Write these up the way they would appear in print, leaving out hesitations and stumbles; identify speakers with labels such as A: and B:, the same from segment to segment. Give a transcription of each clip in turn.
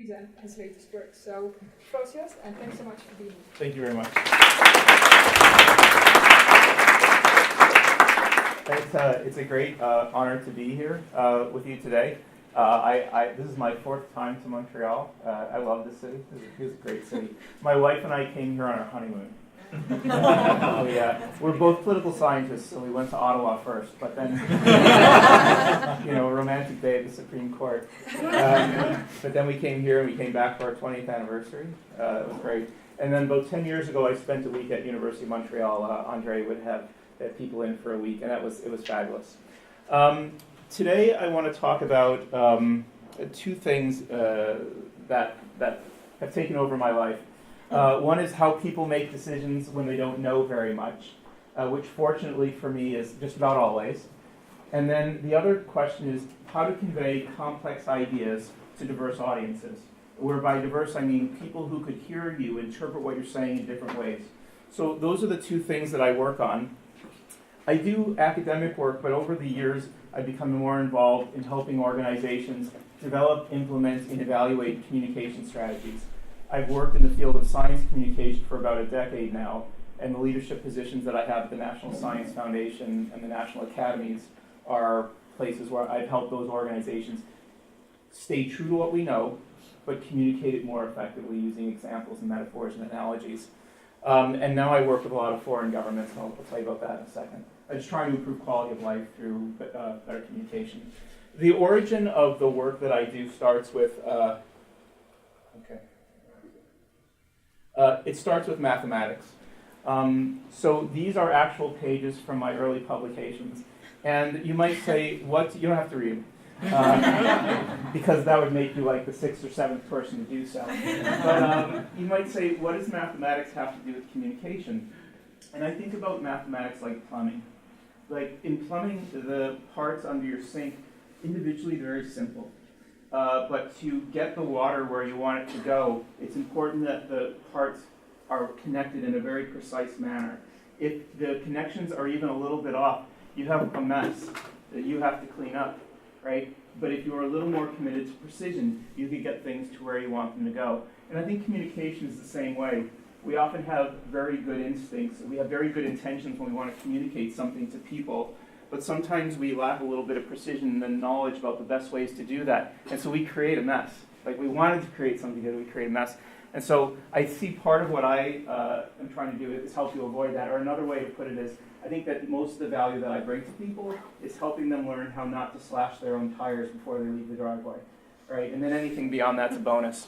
A: present his latest work. So, floor's yours, and thanks so much for being here.
B: Thank you very much. It's a great honor to be here with you today. This is my fourth time to Montreal. I love this city. This is a great city. My wife and I came here on our honeymoon. We're both political scientists, so we went to Ottawa first, but then, a romantic day at the Supreme Court. But then we came here and we came back for our 20th anniversary. It was great. And then about 10 years ago, I spent a week at University of Montreal. Andre would have people in for a week, and it was fabulous. Today, I want to talk about two things that have taken over my life. One is how people make decisions when they don't know very much, which fortunately for me is just about always. And then the other question is how to convey complex ideas to diverse audiences, where by diverse I mean people who could hear you interpret what you're saying in different ways. So those are the two things that I work on. I do academic work, but over the years I've become more involved in helping organizations develop, implement, and evaluate communication strategies. I've worked in the field of science communication for about a decade now, and the leadership positions that I have at the National Science Foundation and the National Academies are places where I've helped those organizations stay true to what we know, but communicate it more effectively using examples and metaphors and analogies. And now I work with a lot of foreign governments, and I'll tell you about that in a second. I'm just trying to improve quality of life through better communication. The origin of the work that I do starts with, it starts with mathematics. So these are actual pages from my early publications. And you might say, what? You don't have to read them. Because that would make you like the sixth or seventh person to do so. But you might say, what does mathematics have to do with communication? And I think about mathematics like plumbing. Like in plumbing, the parts under your sink, individually they're very simple. But to get the water where you want it to go, it's important that the parts are connected in a very precise manner. If the connections are even a little bit off, you have a mess that you have to clean up, right? But if you're a little more committed to precision, you can get things to where you want them to go. And I think communication is the same way. We often have very good instincts. We have very good intentions when we want to communicate something to people. But sometimes we lack a little bit of precision and knowledge about the best ways to do that. And so we create a mess. Like we wanted to create something good, we create a mess. And so I see part of what I am trying to do is help you avoid that. Or another way to put it is, I think that most of the value that I bring to people is helping them learn how not to slash their own tires before they leave the driveway, right? And then anything beyond that's a bonus.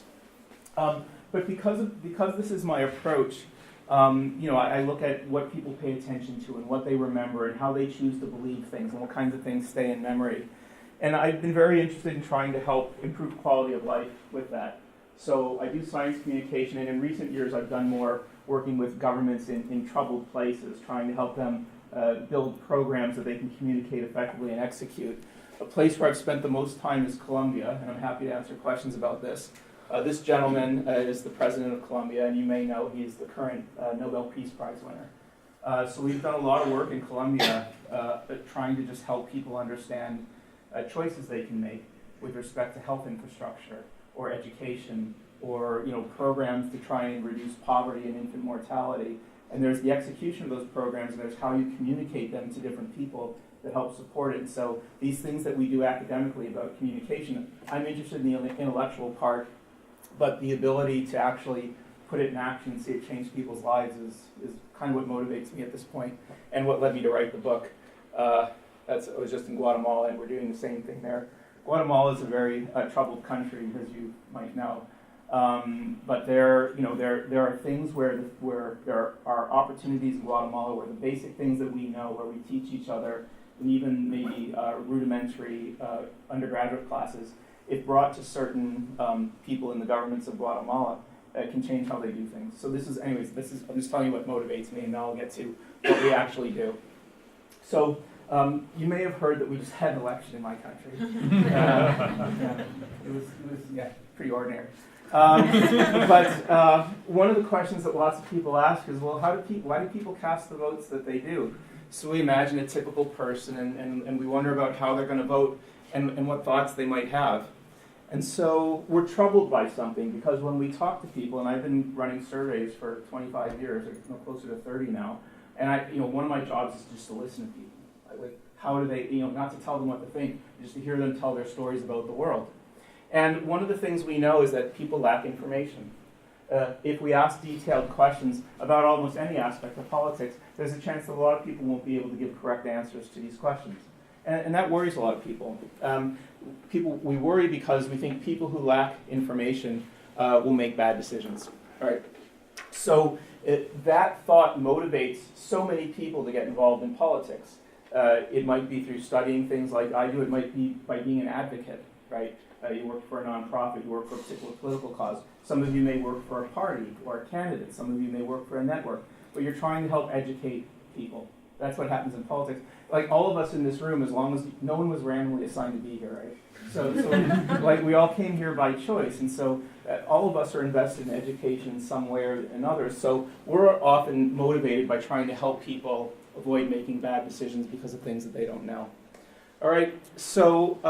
B: But because this is my approach, I look at what people pay attention to and what they remember and how they choose to believe things and what kinds of things stay in memory. And I've been very interested in trying to help improve quality of life with that. So I do science communication, and in recent years I've done more working with governments in troubled places, trying to help them build programs that they can communicate effectively and execute. A place where I've spent the most time is Colombia, and I'm happy to answer questions about this. This gentleman is the president of Colombia, and you may know he's the current Nobel Peace Prize winner. So we've done a lot of work in Colombia trying to just help people understand choices they can make with respect to health infrastructure or education or programs to try and reduce poverty and infant mortality. And there's the execution of those programs, and there's how you communicate them to different people that help support it. And so these things that we do academically about communication, I'm interested in the intellectual part, but the ability to actually put it in action and see it change people's lives is kind of what motivates me at this point, and what led me to write the book. I was just in Guatemala, and we're doing the same thing there. Guatemala is a very troubled country, as you might know. But there are things where there are opportunities in Guatemala where the basic things that we know, where we teach each other, and even maybe rudimentary undergraduate classes, if brought to certain people in the governments of Guatemala, can change how they do things. So I'm just telling you what motivates me, and now I'll get to what we actually do. So you may have heard that we just had an election in my country. It was pretty ordinary. But one of the questions that lots of people ask is, well, why do people cast the votes that they do? So we imagine a typical person, and we wonder about how they're going to vote and what thoughts they might have. And so we're troubled by something because when we talk to people, and I've been running surveys for 25 years, or closer to 30 now, and one of my jobs is just to listen to people. Like, how do they, not to tell them what to think, just to hear them tell their stories about the world. And one of the things we know is that people lack information. If we ask detailed questions about almost any aspect of politics, there's a chance that a lot of people won't be able to give correct answers to these questions. And that worries a lot of people. We worry because we think people who lack information will make bad decisions. All right. So that thought motivates so many people to get involved in politics. It might be through studying things like I do. It might be by being an advocate, right? You work for a nonprofit. You work for a particular political cause. Some of you may work for a party or a candidate. Some of you may work for a network. But you're trying to help educate people. That's what happens in politics. Like all of us in this room, as long as no one was randomly assigned to be here, right? So like we all came here by choice, and so all of us are invested in education in some way or another. So we're often motivated by trying to help people avoid making bad decisions because of things that they don't know. All right. So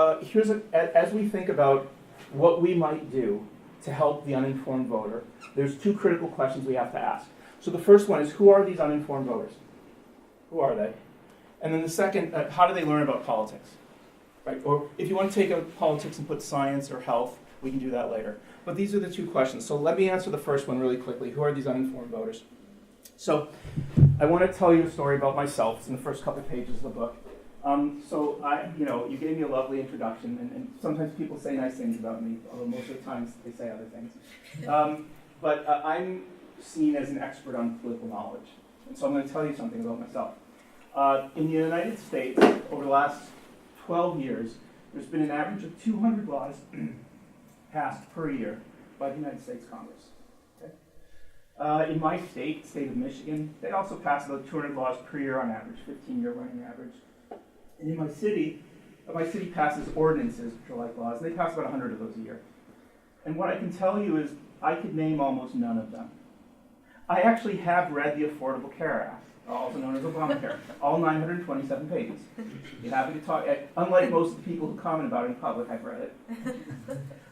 B: as we think about what we might do to help the uninformed voter, there's two critical questions we have to ask. So the first one is, who are these uninformed voters? Who are they? And then the second, how do they learn about politics? Right? Or if you want to take out politics and put science or health, we can do that later. But these are the two questions. So let me answer the first one really quickly. Who are these uninformed voters? So I want to tell you a story about myself. It's in the first couple pages of the book. You gave me a lovely introduction, and sometimes people say nice things about me, although most of the times they say other things. But I'm seen as an expert on political knowledge. And so I'm going to tell you something about myself. In the United States, over the last 12 years, there's been an average of 200 laws passed per year by the United States Congress. Okay? In my state of Michigan, they also pass about 200 laws per year on average, 15-year running average. And in my city passes ordinances, which are like laws. They pass about 100 of those a year. And what I can tell you is I could name almost none of them. I actually have read the Affordable Care Act, also known as Obamacare, all 927 pages. Be happy to talk. Unlike most of the people who comment about it in public, I've read it.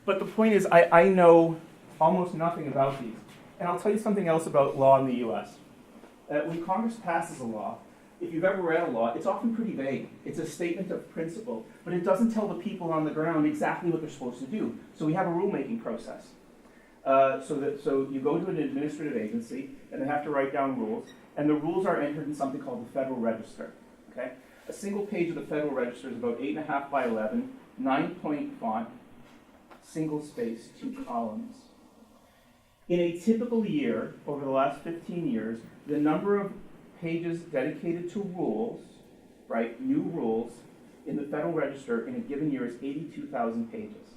B: But the point is, I know almost nothing about these. And I'll tell you something else about law in the U.S. When Congress passes a law, if you've ever read a law, it's often pretty vague. It's a statement of principle, but it doesn't tell the people on the ground exactly what they're supposed to do. So we have a rulemaking process. So you go to an administrative agency, and they have to write down rules, and the rules are entered in something called the Federal Register. Okay? A single page of the Federal Register is about 8.5 by 11, 9-point font, single space, 2 columns. In a typical year, over the last 15 years, the number of pages dedicated to rules, right, new rules, in the Federal Register in a given year is 82,000 pages.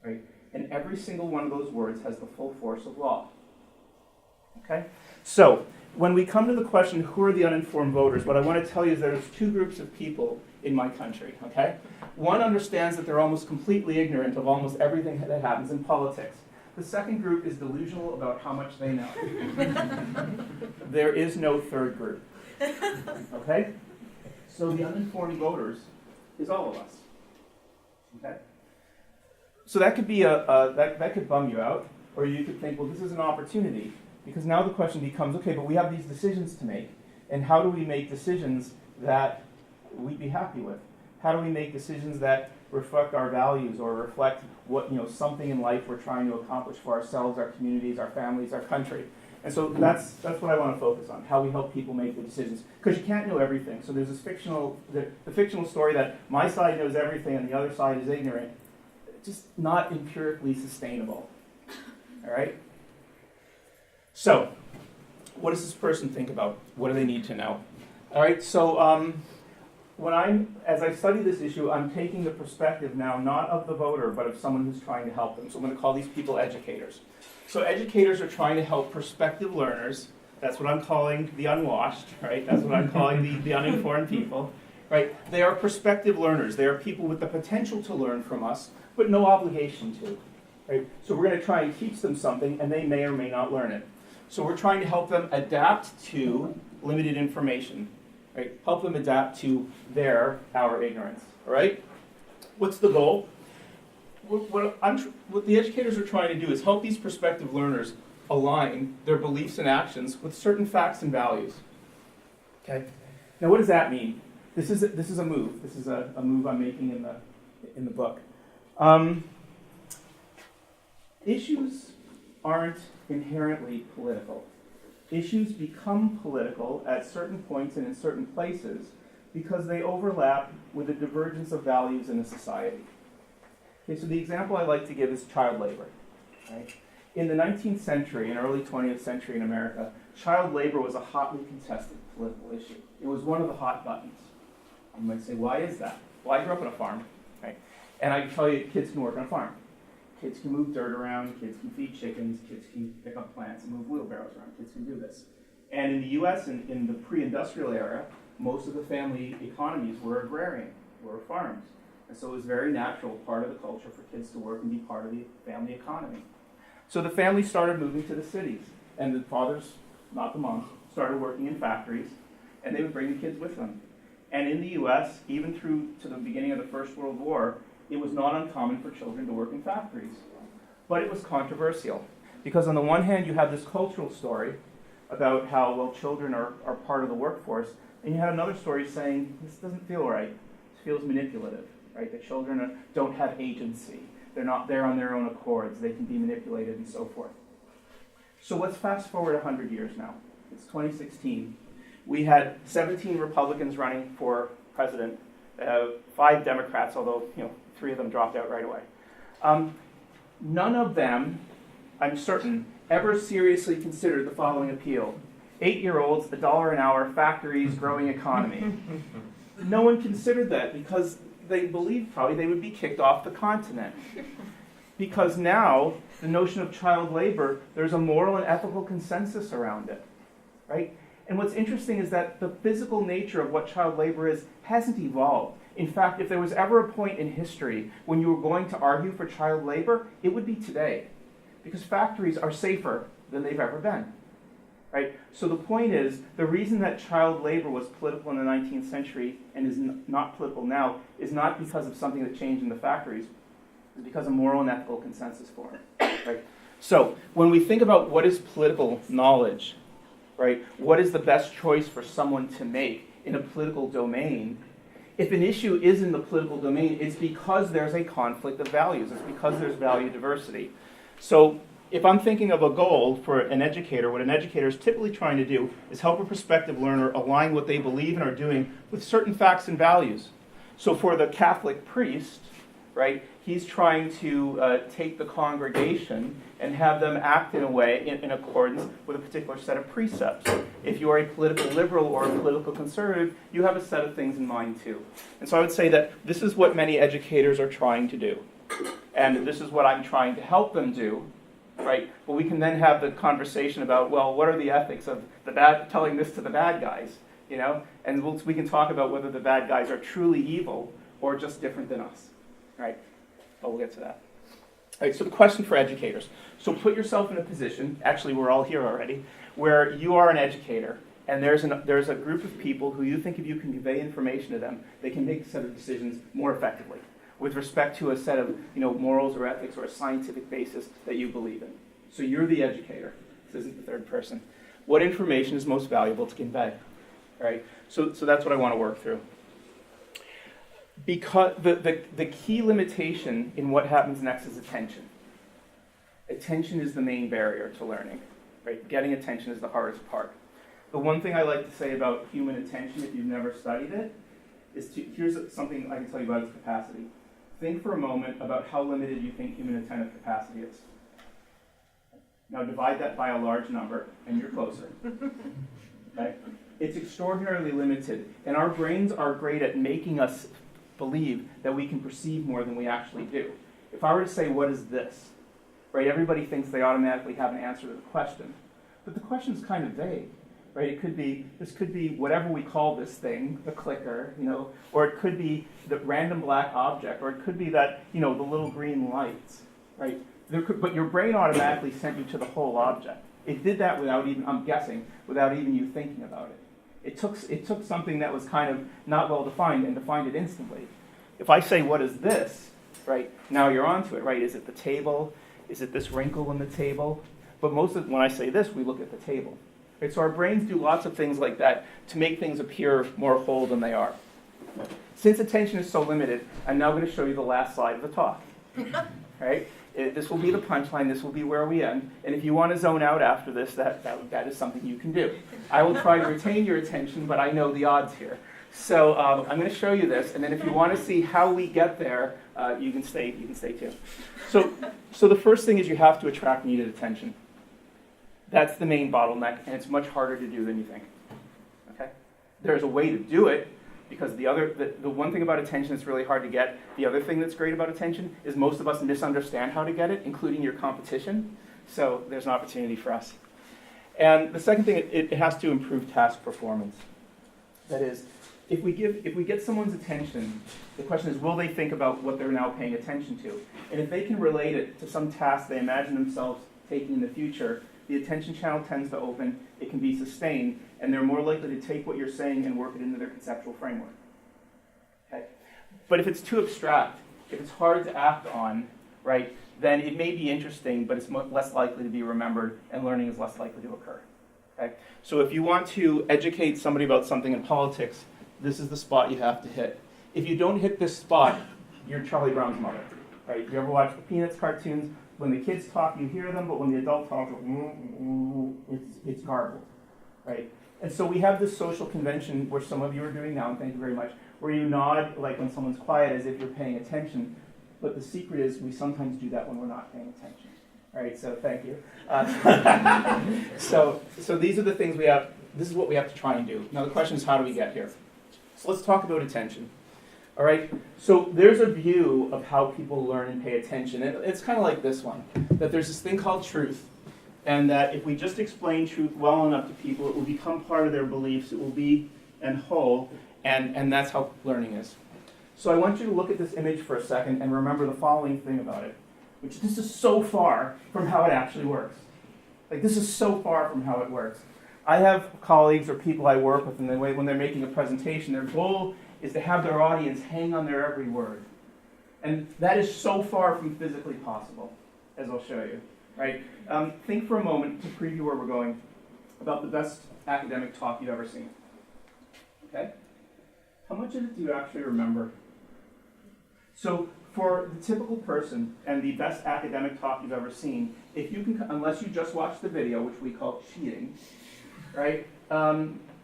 B: Right? And every single one of those words has the full force of law. Okay? So, when we come to the question, who are the uninformed voters, what I want to tell you is there's two groups of people in my country, okay? One understands that they're almost completely ignorant of almost everything that happens in politics. The second group is delusional about how much they know. There is no third group. Okay? So the uninformed voters is all of us. Okay? So that could be that could bum you out, or you could think, well, this is an opportunity, because now the question becomes, okay, but we have these decisions to make, and how do we make decisions that we'd be happy with? How do we make decisions that reflect our values or reflect what, something in life we're trying to accomplish for ourselves, our communities, our families, our country? And so that's what I want to focus on, how we help people make the decisions. Because you can't know everything. So there's this the fictional story that my side knows everything and the other side is ignorant. Just not empirically sustainable. All right? So, what does this person think about? What do they need to know? All right, so as I study this issue, I'm taking the perspective now not of the voter, but of someone who's trying to help them. So I'm going to call these people educators. So educators are trying to help prospective learners. That's what I'm calling the unwashed, right? That's what I'm calling the uninformed people, right? They are prospective learners. They are people with the potential to learn from us, but no obligation to, right? So we're going to try and teach them something, and they may or may not learn it. So we're trying to help them adapt to limited information, right? Help them adapt to our ignorance, all right? What's the goal? what the educators are trying to do is help these prospective learners align their beliefs and actions with certain facts and values. Okay. Now, what does that mean? This is a move. This is a move I'm making in the book. Issues aren't inherently political. Issues become political at certain points and in certain places because they overlap with the divergence of values in a society. Okay, so the example I like to give is child labor. Right? In the 19th century and early 20th century in America, child labor was a hotly contested political issue. It was one of the hot buttons. You might say, why is that? Well, I grew up on a farm, right? And I can tell you, kids can work on a farm. Kids can move dirt around, kids can feed chickens, kids can pick up plants and move wheelbarrows around. Kids can do this. And in the US, in the pre-industrial era, most of the family economies were agrarian, were farms. And so it was very natural part of the culture for kids to work and be part of the family economy. So the families started moving to the cities, and the fathers, not the moms, started working in factories, and they would bring the kids with them. And in the US, even through to the beginning of the First World War, it was not uncommon for children to work in factories. But it was controversial, because on the one hand, you have this cultural story about how, well, children are part of the workforce, and you have another story saying, this doesn't feel right. It feels manipulative, right? The children don't have agency. They're not there on their own accords. They can be manipulated and so forth. So let's fast forward 100 years now. It's 2016. We had 17 Republicans running for president, 5 Democrats, although 3 of them dropped out right away. None of them, I'm certain, ever seriously considered the following appeal. 8-year-olds, $1 an hour, factories, growing economy. No one considered that because they believed probably they would be kicked off the continent. Because now, the notion of child labor, there's a moral and ethical consensus around it, right? And what's interesting is that the physical nature of what child labor is hasn't evolved. In fact, if there was ever a point in history when you were going to argue for child labor, it would be today. Because factories are safer than they've ever been, right? So the point is, the reason that child labor was political in the 19th century and is not political now is not because of something that changed in the factories. It's because of moral and ethical consensus for it, right? So when we think about what is political knowledge, right? What is the best choice for someone to make in a political domain? If an issue is in the political domain, it's because there's a conflict of values. It's because there's value diversity. So if I'm thinking of a goal for an educator, what an educator is typically trying to do is help a prospective learner align what they believe and are doing with certain facts and values. So for the Catholic priest, right, he's trying to take the congregation and have them act in a way in accordance with a particular set of precepts. If you are a political liberal or a political conservative, you have a set of things in mind too. And so I would say that this is what many educators are trying to do. And this is what I'm trying to help them do, right? But we can then have the conversation about, well, what are the ethics of telling this to the bad guys, And we can talk about whether the bad guys are truly evil or just different than us, right? But we'll get to that. All right, so the question for educators. So put yourself in a position, actually we're all here already, where you are an educator, and there's a group of people who you think if you can convey information to them, they can make a set of decisions more effectively with respect to a set of morals or ethics or a scientific basis that you believe in. So you're the educator. This isn't the third person. What information is most valuable to convey? All right, so that's what I want to work through. Because the key limitation in what happens next is attention. Attention is the main barrier to learning, right? Getting attention is the hardest part. The one thing I like to say about human attention, if you've never studied it, here's something I can tell you about its capacity. Think for a moment about how limited you think human attentive capacity is. Now divide that by a large number, and you're closer. Okay? It's extraordinarily limited, and our brains are great at making us believe that we can perceive more than we actually do. If I were to say, what is this? Right, everybody thinks they automatically have an answer to the question. But the question's kind of vague. Right? This could be whatever we call this thing, the clicker, or it could be the random black object, or it could be that, the little green lights, right? But your brain automatically sent you to the whole object. It did that without even, I'm guessing, without even you thinking about it. It took something that was kind of not well defined and defined it instantly. If I say, what is this? right? Now you're onto it, right? Is it the table? Is it this wrinkle in the table? But when I say this, we look at the table. Right? So our brains do lots of things like that to make things appear more whole than they are. Since attention is so limited, I'm now going to show you the last slide of the talk. Right? This will be the punchline. This will be where we end. And if you want to zone out after this, that is something you can do. I will try to retain your attention, but I know the odds here. So I'm going to show you this, and then if you want to see how we get there, you can stay too. So the first thing is you have to attract needed attention. That's the main bottleneck, and it's much harder to do than you think. Okay? There's a way to do it, because the one thing about attention that's really hard to get, the other thing that's great about attention is most of us misunderstand how to get it, including your competition. So there's an opportunity for us. And the second thing, it has to improve task performance. That is, if we get someone's attention, the question is, will they think about what they're now paying attention to? And if they can relate it to some task they imagine themselves taking in the future, the attention channel tends to open, it can be sustained, and they're more likely to take what you're saying and work it into their conceptual framework. Okay? But if it's too abstract, if it's hard to act on, right, then it may be interesting, but it's less likely to be remembered, and learning is less likely to occur. Okay? So if you want to educate somebody about something in politics, this is the spot you have to hit. If you don't hit this spot, you're Charlie Brown's mother. Right? You ever watch the Peanuts cartoons? When the kids talk, you hear them, but when the adult talks, it's garbled. Right? And so we have this social convention, where some of you are doing now, and thank you very much, where you nod like when someone's quiet as if you're paying attention. But the secret is we sometimes do that when we're not paying attention. All right, so thank you. So these are the things we have. This is what we have to try and do. Now the question is, how do we get here? So let's talk about attention. All right, so there's a view of how people learn and pay attention. And it's kind of like this one, that there's this thing called truth, and that if we just explain truth well enough to people, it will become part of their beliefs, it will be and whole, and that's how learning is. So I want you to look at this image for a second and remember the following thing about it, which this is so far from how it actually works. Like, this is so far from how it works. I have colleagues or people I work with, and when they're making a presentation, their goal is to have their audience hang on their every word. And that is so far from physically possible, as I'll show you. Right? Think for a moment, to preview where we're going, about the best academic talk you've ever seen. Okay? How much of it do you actually remember? So for the typical person and the best academic talk you've ever seen, if you can, unless you just watch the video, which we call cheating, right?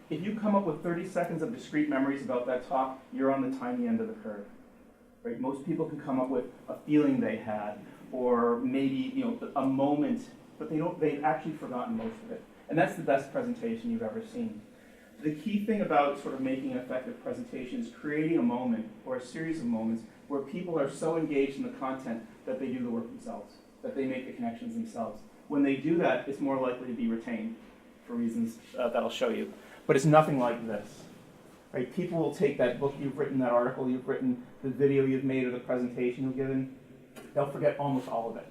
B: If you come up with 30 seconds of discrete memories about that talk, you're on the tiny end of the curve. Right? Most people can come up with a feeling they had, or maybe a moment, but they've actually forgotten most of it. And that's the best presentation you've ever seen. The key thing about sort of making an effective presentation is creating a moment or a series of moments where people are so engaged in the content that they do the work themselves, that they make the connections themselves. When they do that, it's more likely to be retained for reasons that I'll show you. But it's nothing like this. Right? People will take that book you've written, that article you've written, the video you've made, or the presentation you've given, they'll forget almost all of it.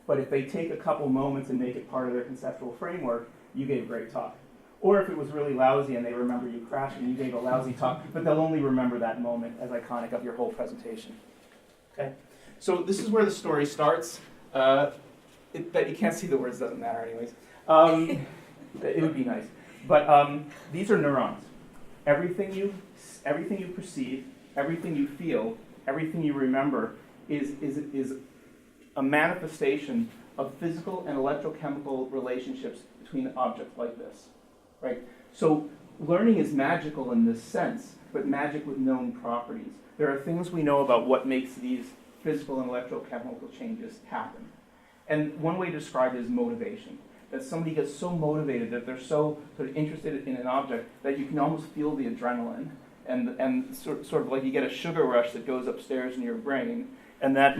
B: But if they take a couple moments and make it part of their conceptual framework, you gave a great talk. Or if it was really lousy and they remember you crashing, you gave a lousy talk, but they'll only remember that moment as iconic of your whole presentation. Okay? So this is where the story starts. That you can't see the words, doesn't matter anyways. It would be nice. But these are neurons. Everything you perceive, everything you feel, everything you remember is a manifestation of physical and electrochemical relationships between objects like this. Right? So learning is magical in this sense, but magic with known properties. There are things we know about what makes these physical and electrochemical changes happen. And one way to describe it is motivation. That somebody gets so motivated that they're so sort of interested in an object that you can almost feel the adrenaline. And sort of like you get a sugar rush that goes upstairs in your brain. And that's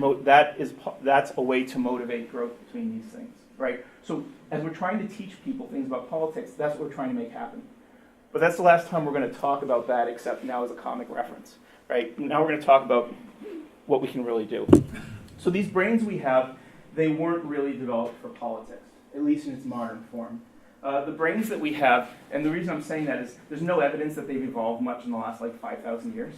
B: a way to motivate growth between these things. Right? So as we're trying to teach people things about politics, that's what we're trying to make happen. But that's the last time we're going to talk about that, except now as a comic reference. Right? Now we're going to talk about what we can really do. So these brains we have, they weren't really developed for politics, at least in its modern form. The brains that we have, and the reason I'm saying that is there's no evidence that they've evolved much in the last 5,000 years.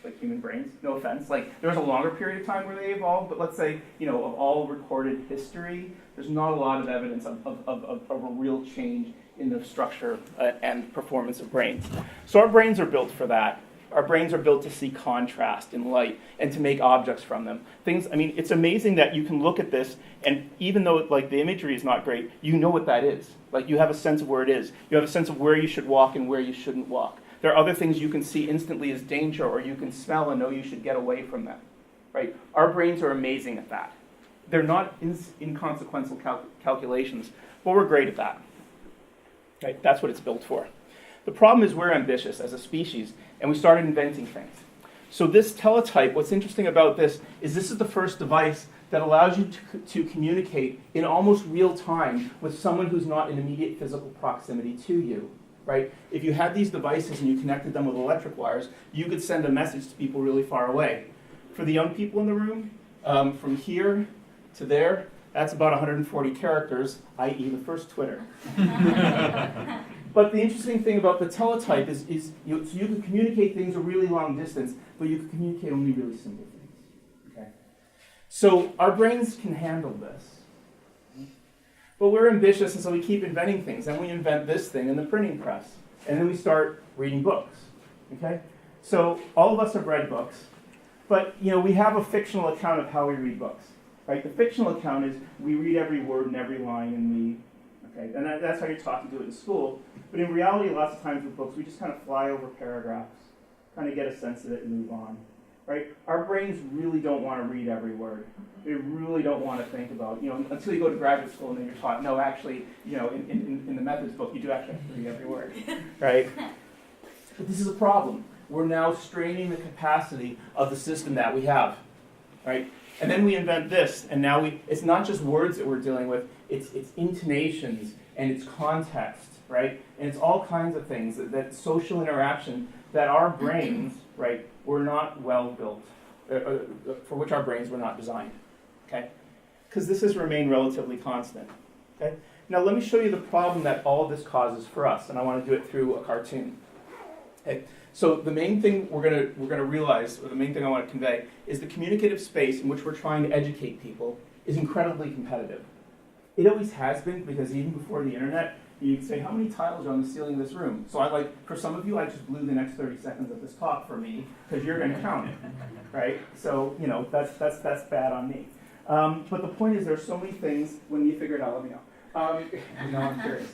B: like human brains. No offense. Like, there was a longer period of time where they evolved, but let's say, of all recorded history, there's not a lot of evidence of a real change in the structure and performance of brains. So our brains are built for that. Our brains are built to see contrast in light and to make objects from them. It's amazing that you can look at this, and even though the imagery is not great, you know what that is. Like, you have a sense of where it is. You have a sense of where you should walk and where you shouldn't walk. There are other things you can see instantly as danger, or you can smell and know you should get away from them. Right? Our brains are amazing at that. They're not inconsequential calculations, but we're great at that. Right? That's what it's built for. The problem is we're ambitious as a species, and we started inventing things. So this Teletype, what's interesting about this is the first device that allows you to communicate in almost real time with someone who's not in immediate physical proximity to you. Right? If you had these devices and you connected them with electric wires, you could send a message to people really far away. For the young people in the room, from here to there, that's about 140 characters, i.e. the first Twitter. But the interesting thing about the Teletype is you can communicate things a really long distance, but you can communicate only really simple things. Okay? So our brains can handle this. But we're ambitious, and so we keep inventing things. Then we invent this thing in the printing press. And then we start reading books. Okay? So all of us have read books, but we have a fictional account of how we read books. Right? The fictional account is we read every word and every line, and that's how you're taught to do it in school. But in reality, lots of times with books, we just kind of fly over paragraphs, kind of get a sense of it and move on. Right? Our brains really don't want to read every word. They really don't want to think about, until you go to graduate school and then you're taught, no, actually, in the methods book, you do actually have to read every word. Right? But this is a problem. We're now straining the capacity of the system that we have. Right? And then we invent this, and now it's not just words that we're dealing with, it's intonations and it's context, right? And it's all kinds of things, that social interaction that our brains, right, were not well built, for which our brains were not designed, okay? Because this has remained relatively constant, okay? Now let me show you the problem that all of this causes for us, and I want to do it through a cartoon. Okay? So the main thing we're gonna realize, or the main thing I want to convey, is the communicative space in which we're trying to educate people is incredibly competitive. It always has been, because even before the internet, you'd say, how many tiles are on the ceiling of this room? So for some of you, I just blew the next 30 seconds of this talk for me, because you're going to count it, right? So, that's bad on me. But the point is, there's so many things, when you figure it out, let me know. I'm curious.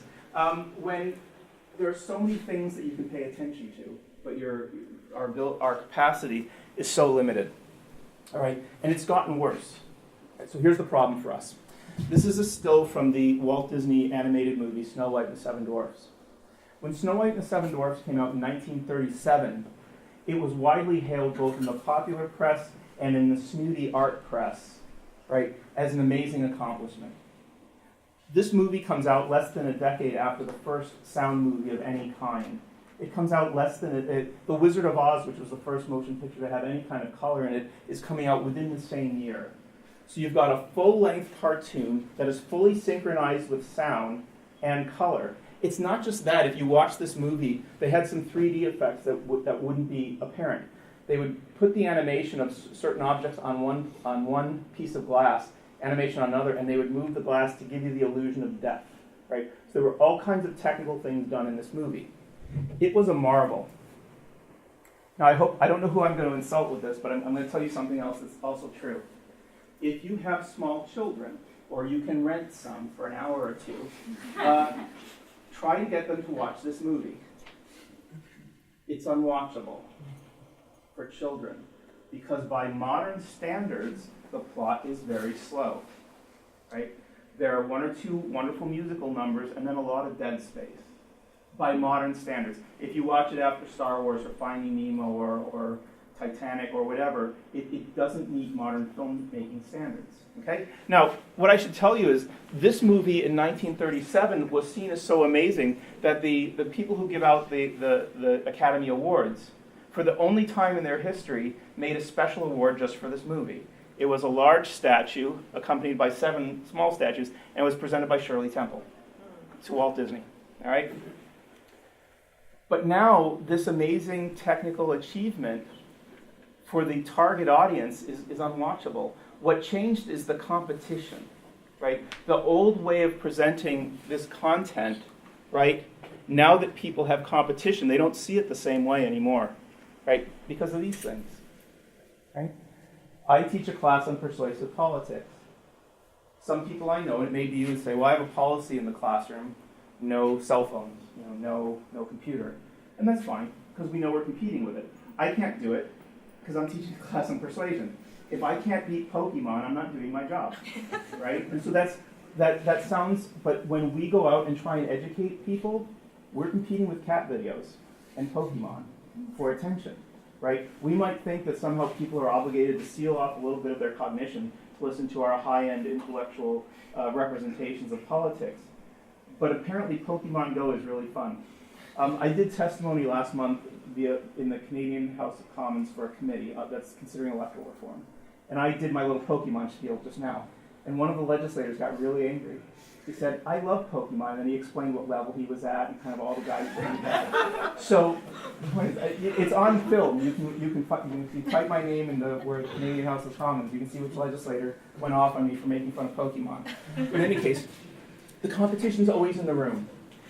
B: When there are so many things that you can pay attention to, but our capacity is so limited, all right? And it's gotten worse. Right, so here's the problem for us. This is a still from the Walt Disney animated movie, Snow White and the Seven Dwarfs. When Snow White and the Seven Dwarfs came out in 1937, it was widely hailed both in the popular press and in the snooty art press, right, as an amazing accomplishment. This movie comes out less than a decade after the first sound movie of any kind. It comes out less than The Wizard of Oz, which was the first motion picture to have any kind of color in it, is coming out within the same year. So you've got a full-length cartoon that is fully synchronized with sound and color. It's not just that. If you watch this movie, they had some 3D effects that wouldn't be apparent. They would put the animation of certain objects on one piece of glass, animation on another, and they would move the glass to give you the illusion of depth. Right? So there were all kinds of technical things done in this movie. It was a marvel. Now I don't know who I'm going to insult with this, but I'm going to tell you something else that's also true. If you have small children, or you can rent some for an hour or two, try to get them to watch this movie. It's unwatchable for children, because by modern standards, the plot is very slow, right? There are one or two wonderful musical numbers, and then a lot of dead space. By modern standards. If you watch it after Star Wars or Finding Nemo or Titanic or whatever, it doesn't meet modern filmmaking standards. Okay? Now, what I should tell you is this movie in 1937 was seen as so amazing that the people who give out the Academy Awards, for the only time in their history, made a special award just for this movie. It was a large statue accompanied by 7 small statues, and it was presented by Shirley Temple to Walt Disney. All right? But now, this amazing technical achievement for the target audience is unwatchable. What changed is the competition, right? The old way of presenting this content, right? Now that people have competition, they don't see it the same way anymore, right? Because of these things, right? I teach a class on persuasive politics. Some people I know, and it may be you, would say, well, I have a policy in the classroom, no cell phones, no computer. And that's fine, because we know we're competing with it. I can't do it, because I'm teaching a class on persuasion. If I can't beat Pokemon, I'm not doing my job, right? And so that sounds, but when we go out and try and educate people, we're competing with cat videos and Pokemon for attention, right? We might think that somehow people are obligated to seal off a little bit of their cognition to listen to our high-end intellectual representations of politics. But apparently Pokemon Go is really fun. I did testimony last month in the Canadian House of Commons for a committee that's considering electoral reform. And I did my little Pokemon spiel just now. And one of the legislators got really angry. He said, I love Pokemon, and he explained what level he was at and kind of all the guys that he had. So it's on film. You can type my name in the word Canadian House of Commons. You can see which legislator went off on me for making fun of Pokemon. But in any case, the competition's always in the room.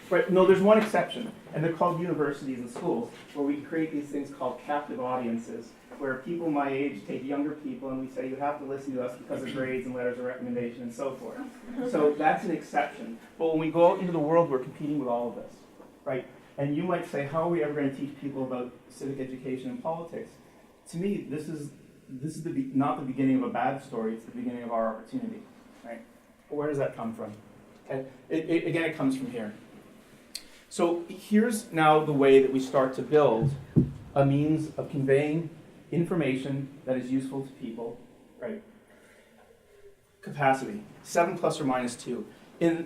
B: Right? No, there's one exception, and they're called universities and schools, where we create these things called captive audiences, where people my age take younger people and we say, you have to listen to us because of grades and letters of recommendation and so forth. So that's an exception. But when we go out into the world, we're competing with all of this, right? And you might say, how are we ever going to teach people about civic education and politics? To me, this is not the beginning of a bad story, it's the beginning of our opportunity, right? Where does that come from? Okay. Again, it comes from here. So here's now the way that we start to build a means of conveying information that is useful to people, right? Capacity, 7 plus or minus 2.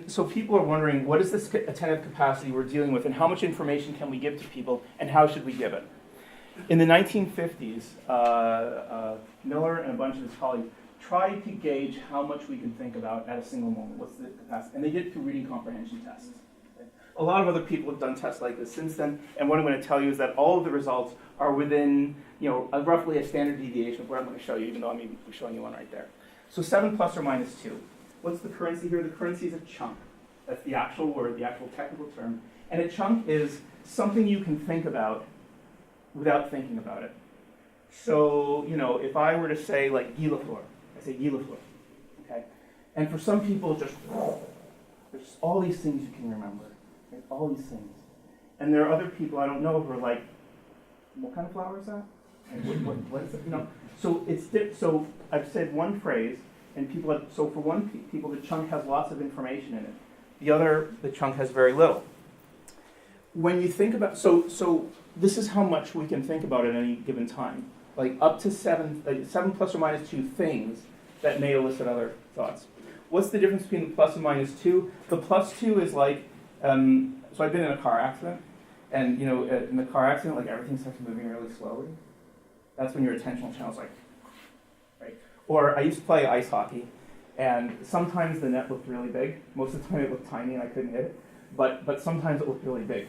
B: So people are wondering, what is this attentive capacity we're dealing with, and how much information can we give to people, and how should we give it? In the 1950s, Miller and a bunch of his colleagues tried to gauge how much we can think about at a single moment. What's the capacity? And they did it through reading comprehension tests. A lot of other people have done tests like this since then, and what I'm going to tell you is that all of the results are within, roughly a standard deviation of what I'm going to show you, even though I'm even showing you one right there. So 7 plus or minus 2. What's the currency here? The currency is a chunk. That's the actual word, the actual technical term. And a chunk is something you can think about without thinking about it. So, if I were to say, like, Guy Lafleur, I say Guy Lafleur, okay? And for some people, there's all these things you can remember. All these things. And there are other people I don't know who are like, what kind of flower is that? What is it? So I've said one phrase, and so for one people, the chunk has lots of information in it. The chunk has very little. When you think about, so this is how much we can think about at any given time. Like up to 7 plus or minus 2 things that may elicit other thoughts. What's the difference between the plus and minus 2? The plus 2 is like, so I've been in a car accident, and in the car accident, like everything starts moving really slowly. That's when your attentional channel's like, right? Or I used to play ice hockey, and sometimes the net looked really big. Most of the time it looked tiny and I couldn't hit it, but sometimes it looked really big.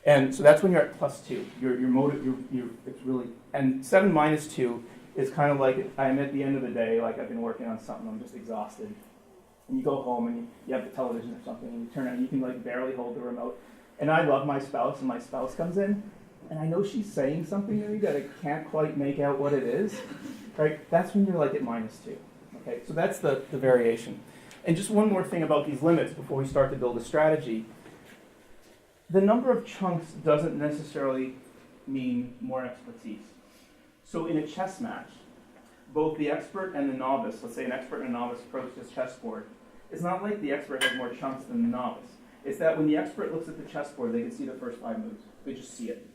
B: And so that's when you're at plus 2. Your motive, it's really, and 7 minus 2 is kind of like I'm at the end of the day, like I've been working on something, I'm just exhausted. And you go home and you have the television or something, and you turn it on, you can like barely hold the remote. And I love my spouse, and my spouse comes in, and I know she's saying something to me that I can't quite make out what it is, right? That's when you're like at minus 2, okay? So that's the variation. And just one more thing about these limits before we start to build a strategy. The number of chunks doesn't necessarily mean more expertise. So in a chess match, both the expert and the novice, let's say an expert and a novice approach this chessboard, it's not like the expert has more chunks than the novice. It's that when the expert looks at the chessboard, they can see the first 5 moves. They just see it.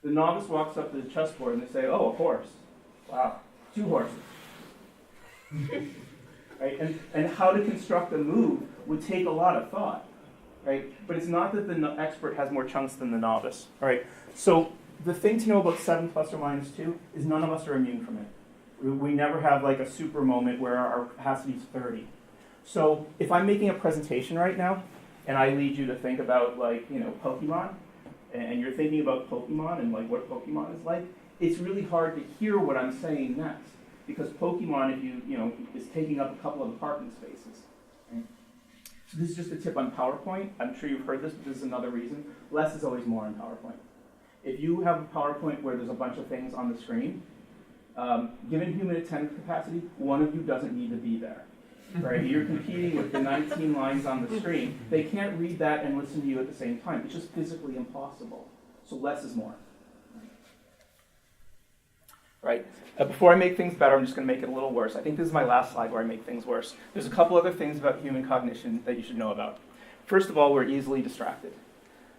B: The novice walks up to the chessboard and they say, oh, a horse. Wow, 2 horses. Right? And how to construct a move would take a lot of thought. Right? But it's not that the expert has more chunks than the novice. All right? So the thing to know about 7 plus or minus 2 is none of us are immune from it. We never have like a super moment where our capacity is 30. So if I'm making a presentation right now, and I lead you to think about like, Pokemon, and you're thinking about Pokemon and like what Pokemon is like, it's really hard to hear what I'm saying next, because Pokemon, if you know, is taking up a couple of the parking spaces. Right? So this is just a tip on PowerPoint. I'm sure you've heard this, but this is another reason. Less is always more on PowerPoint. If you have a PowerPoint where there's a bunch of things on the screen, given human attendance capacity, one of you doesn't need to be there. Right? You're competing with the 19 lines on the screen. They can't read that and listen to you at the same time. It's just physically impossible. So less is more. Right? Before I make things better, I'm just going to make it a little worse. I think this is my last slide where I make things worse. There's a couple other things about human cognition that you should know about. First of all, we're easily distracted.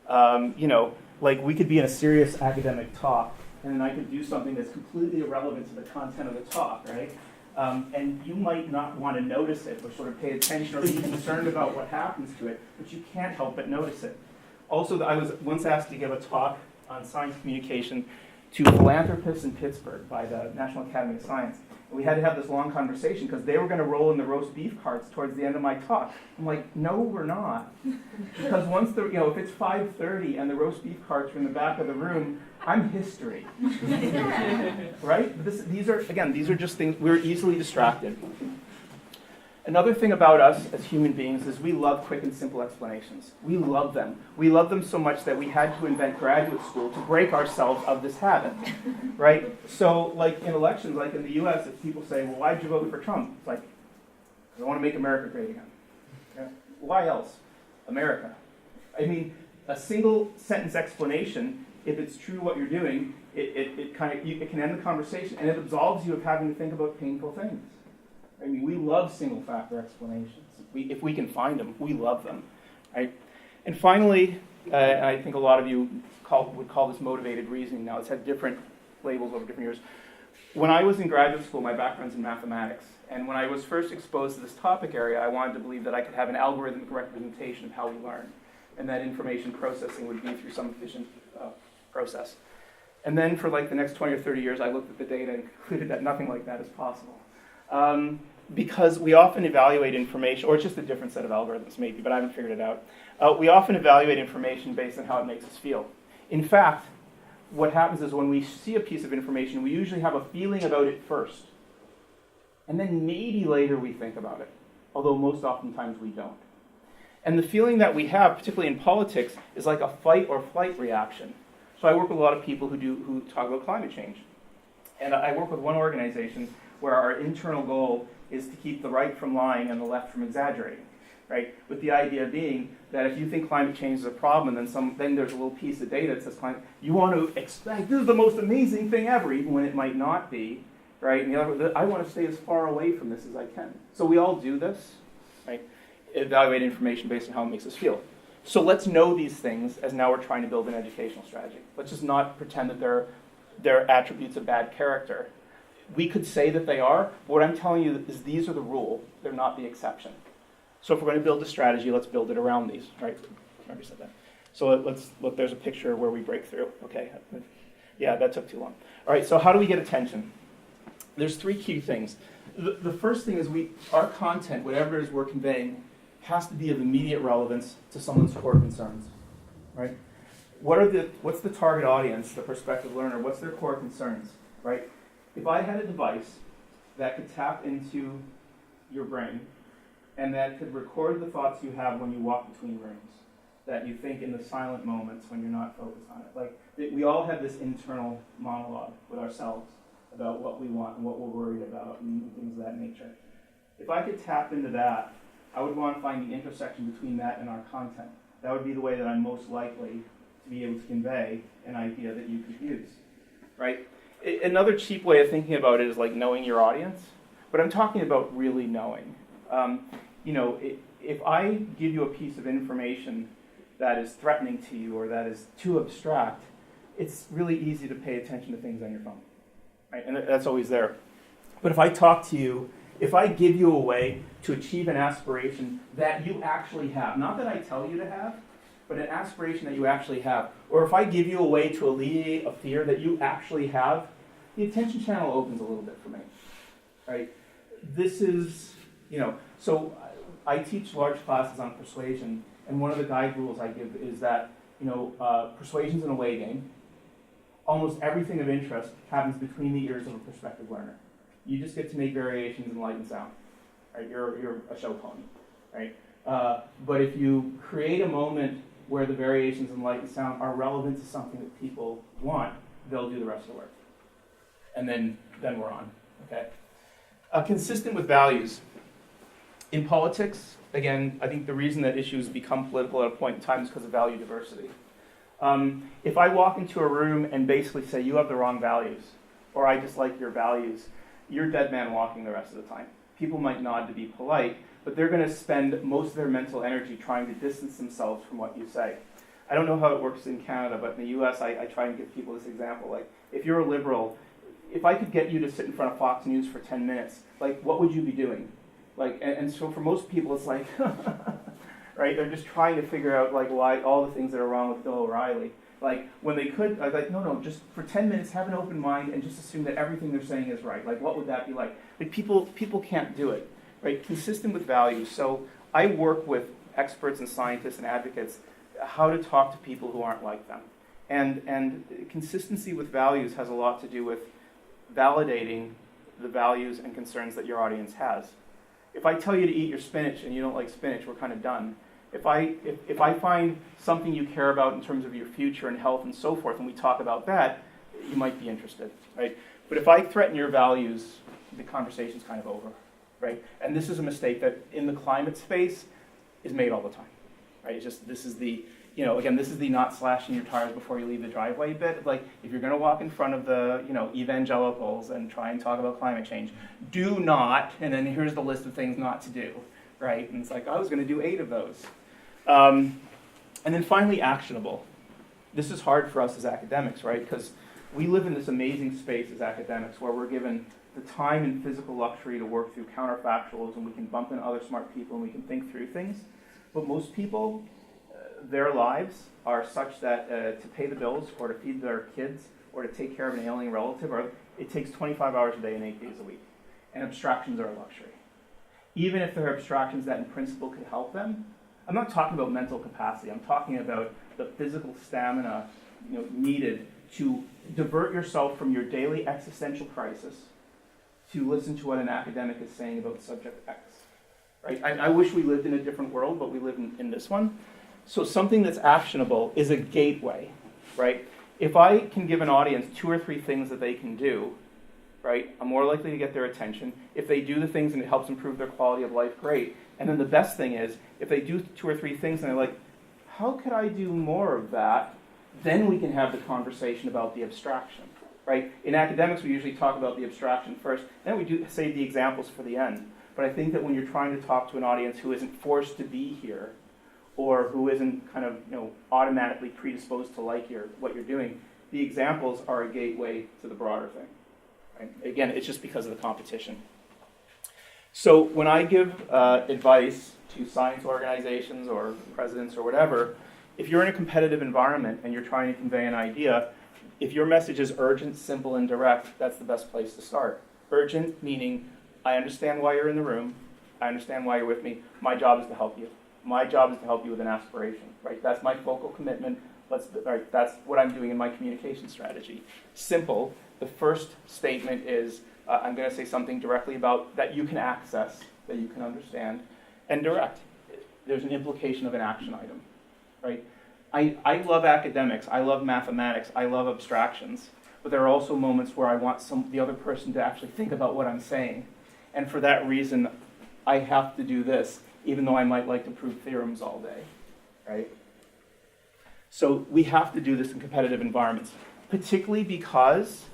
B: You know, like we could be in a serious academic talk, and then I could do something that's completely irrelevant to the content of the talk, right? And you might not want to notice it or sort of pay attention or be concerned about what happens to it, but you can't help but notice it. Also, I was once asked to give a talk on science communication to philanthropists in Pittsburgh by the National Academy of Science. And we had to have this long conversation because they were going to roll in the roast beef carts towards the end of my talk. I'm like, no, we're not. Because once the, you know, if it's 5:30 and the roast beef carts are in the back of the room, I'm history. Right? These are just things, we're easily distracted. Another thing about us as human beings is we love quick and simple explanations. We love them. We love them so much that we had to invent graduate school to break ourselves of this habit, right? So like in elections, like in the US, if people say, well, why'd you vote for Trump? It's like, I want to make America great again. Yeah. Why else? America. I mean, a single sentence explanation, if it's true what you're doing, it can end the conversation, and it absolves you of having to think about painful things. I mean, we love single-factor explanations. If we can find them, we love them, right? And finally, I think a lot of you would call this motivated reasoning. Now, it's had different labels over different years. When I was in graduate school, my background's in mathematics, and when I was first exposed to this topic area, I wanted to believe that I could have an algorithmic representation of how we learn, and that information processing would be through some efficient process. And then for like the next 20 or 30 years, I looked at the data and concluded that nothing like that is possible. Because we often evaluate information, or it's just a different set of algorithms maybe, but I haven't figured it out. We often evaluate information based on how it makes us feel. In fact, what happens is when we see a piece of information, we usually have a feeling about it first. And then maybe later we think about it, although most oftentimes we don't. And the feeling that we have, particularly in politics, is like a fight or flight reaction. So I work with a lot of people who talk about climate change. And I work with one organization where our internal goal is to keep the right from lying and the left from exaggerating, right? With the idea being that if you think climate change is a problem, and then there's a little piece of data that says climate, you want to expect this is the most amazing thing ever, even when it might not be, right? And the other, I want to stay as far away from this as I can. So we all do this, right? Evaluate information based on how it makes us feel. So let's know these things as now we're trying to build an educational strategy. Let's just not pretend that they're attributes of bad character. We could say that they are, but what I'm telling you is these are the rule. They're not the exception. So if we're going to build a strategy, let's build it around these, right? I already said that. So let's look, there's a picture where we break through. Okay. Yeah, that took too long. All right, so how do we get attention? There's three key things. The first thing is our content, whatever it is we're conveying, has to be of immediate relevance to someone's core concerns, right? What's the target audience, the prospective learner? What's their core concerns, right? If I had a device that could tap into your brain and that could record the thoughts you have when you walk between rooms, that you think in the silent moments when you're not focused on it, like we all have this internal monologue with ourselves about what we want and what we're worried about and things of that nature. If I could tap into that, I would want to find the intersection between that and our content. That would be the way that I'm most likely to be able to convey an idea that you could use, right? Another cheap way of thinking about it is like knowing your audience, but I'm talking about really knowing. If I give you a piece of information that is threatening to you or that is too abstract, it's really easy to pay attention to things on your phone, right? And that's always there. But if I talk to you, if I give you a way to achieve an aspiration that you actually have, not that I tell you to have, but an aspiration that you actually have, or if I give you a way to alleviate a fear that you actually have, the attention channel opens a little bit for me, right? This is, so I teach large classes on persuasion, and one of the guide rules I give is that, persuasion's an away game, almost everything of interest happens between the ears of a prospective learner. You just get to make variations in light and sound. Right? You're a show pony. Right? But if you create a moment where the variations in light and sound are relevant to something that people want, they'll do the rest of the work. And then we're on. Okay? Consistent with values. In politics, again, I think the reason that issues become political at a point in time is because of value diversity. If I walk into a room and basically say, you have the wrong values, or I dislike your values, you're dead man walking the rest of the time. People might nod to be polite, but they're going to spend most of their mental energy trying to distance themselves from what you say. I don't know how it works in Canada, but in the US, I try and give people this example. Like, if you're a liberal, if I could get you to sit in front of Fox News for 10 minutes, like, what would you be doing? Like, and so for most people, it's like, right? They're just trying to figure out, like, why all the things that are wrong with Bill O'Reilly. Like, when they could, I was like, no, just for 10 minutes, have an open mind and just assume that everything they're saying is right. Like, what would that be like? Like, people can't do it, right? Consistent with values. So I work with experts and scientists and advocates how to talk to people who aren't like them. And consistency with values has a lot to do with validating the values and concerns that your audience has. If I tell you to eat your spinach and you don't like spinach, we're kind of done. If I find something you care about in terms of your future and health and so forth, and we talk about that, you might be interested, right? But if I threaten your values, the conversation's kind of over, right? And this is a mistake that in the climate space is made all the time, right? It's just, this is the, again, this is the not slashing your tires before you leave the driveway bit. Like, if you're going to walk in front of the, evangelicals and try and talk about climate change, do not, and then here's the list of things not to do, right? And it's like, I was going to do 8 of those. And then finally, actionable. This is hard for us as academics, right? Because we live in this amazing space as academics where we're given the time and physical luxury to work through counterfactuals, and we can bump into other smart people and we can think through things. But most people, their lives are such that to pay the bills or to feed their kids or to take care of an ailing relative, it takes 25 hours a day and 8 days a week. And abstractions are a luxury. Even if there are abstractions that in principle could help them, I'm not talking about mental capacity. I'm talking about the physical stamina needed to divert yourself from your daily existential crisis to listen to what an academic is saying about subject X. Right? I wish we lived in a different world, but we live in this one. So something that's actionable is a gateway, right? If I can give an audience 2 or 3 things that they can do, right, I'm more likely to get their attention. If they do the things and it helps improve their quality of life, great. And then the best thing is, if they do 2 or 3 things and they're like, how could I do more of that? Then we can have the conversation about the abstraction, right? In academics, we usually talk about the abstraction first, then we do save the examples for the end. But I think that when you're trying to talk to an audience who isn't forced to be here, or who isn't kind of automatically predisposed to like what you're doing, the examples are a gateway to the broader thing. Right? Again, it's just because of the competition. So when I give advice to science organizations or presidents or whatever, if you're in a competitive environment and you're trying to convey an idea, if your message is urgent, simple, and direct, that's the best place to start. Urgent meaning, I understand why you're in the room, I understand why you're with me, my job is to help you. My job is to help you with an aspiration, right? That's my focal commitment. That's what I'm doing in my communication strategy. Simple, the first statement is, I'm going to say something directly about that you can access, that you can understand, and direct. There's an implication of an action item, right? I love academics, I love mathematics, I love abstractions, but there are also moments where I want the other person to actually think about what I'm saying. And for that reason, I have to do this, even though I might like to prove theorems all day, right? So we have to do this in competitive environments, particularly because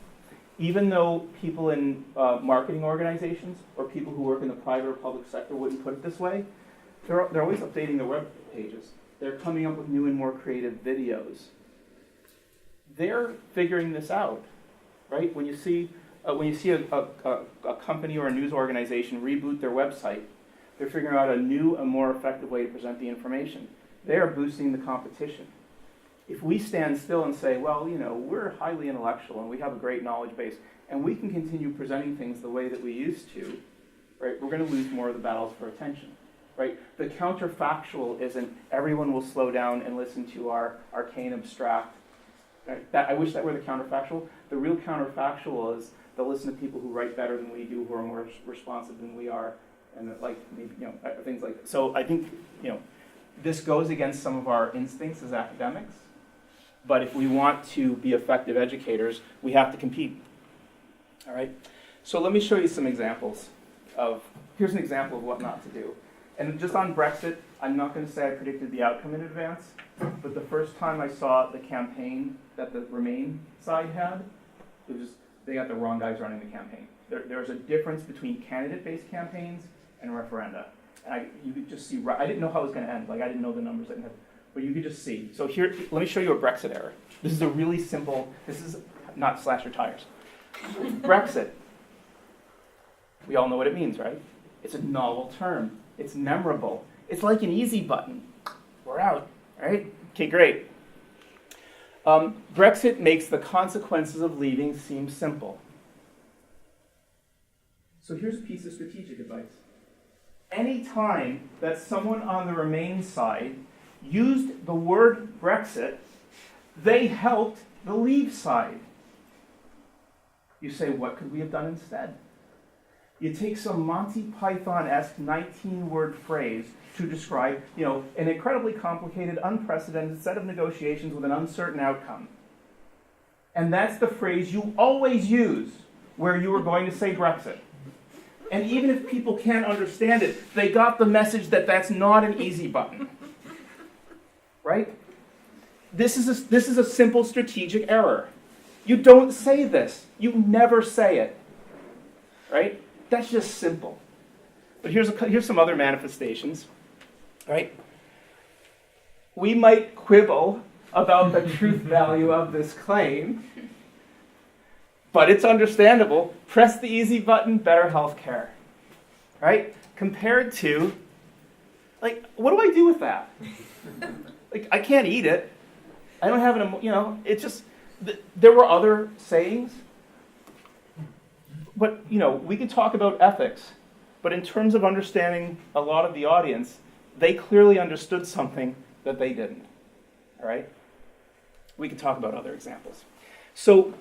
B: even though people in marketing organizations or people who work in the private or public sector wouldn't put it this way, they're always updating their web pages. They're coming up with new and more creative videos. They're figuring this out, right? When you see a company or a news organization reboot their website, they're figuring out a new and more effective way to present the information. They are boosting the competition. If we stand still and say, well, we're highly intellectual and we have a great knowledge base and we can continue presenting things the way that we used to, right, we're going to lose more of the battles for attention, right? The counterfactual isn't everyone will slow down and listen to our arcane abstract Right? I wish that were the counterfactual. The real counterfactual is they'll listen to people who write better than we do, who are more responsive than we are, and that, like, maybe, things like that. So I think, this goes against some of our instincts as academics, but if we want to be effective educators, we have to compete. All right? So let me show you some examples here's an example of what not to do. And just on Brexit, I'm not going to say I predicted the outcome in advance, but the first time I saw the campaign that the Remain side had, they got the wrong guys running the campaign. There's a difference between candidate-based campaigns and referenda. And you could just see, I didn't know how it was going to end. Like, I didn't know the numbers, but you could just see. So here, let me show you a Brexit error. This is a really simple, this is not slash your tires. Brexit. We all know what it means, right? It's a novel term. It's memorable. It's like an easy button. We're out, right? Okay, great. Brexit makes the consequences of leaving seem simple. So here's a piece of strategic advice. Any time that someone on the Remain side used the word Brexit, they helped the Leave side. You say, what could we have done instead? You take some Monty Python-esque 19-word phrase to describe, an incredibly complicated, unprecedented set of negotiations with an uncertain outcome. And that's the phrase you always use where you were going to say Brexit. And even if people can't understand it, they got the message that that's not an easy button. Right? This is a simple strategic error. You don't say this. You never say it. Right? That's just simple. But here's some other manifestations. Right? We might quibble about the truth value of this claim, but it's understandable. Press the easy button, better healthcare. Right? Compared to, what do I do with that? I can't eat it. I don't have it's just, there were other sayings. But, we can talk about ethics, but in terms of understanding a lot of the audience, they clearly understood something that they didn't. All right? We can talk about other examples. So,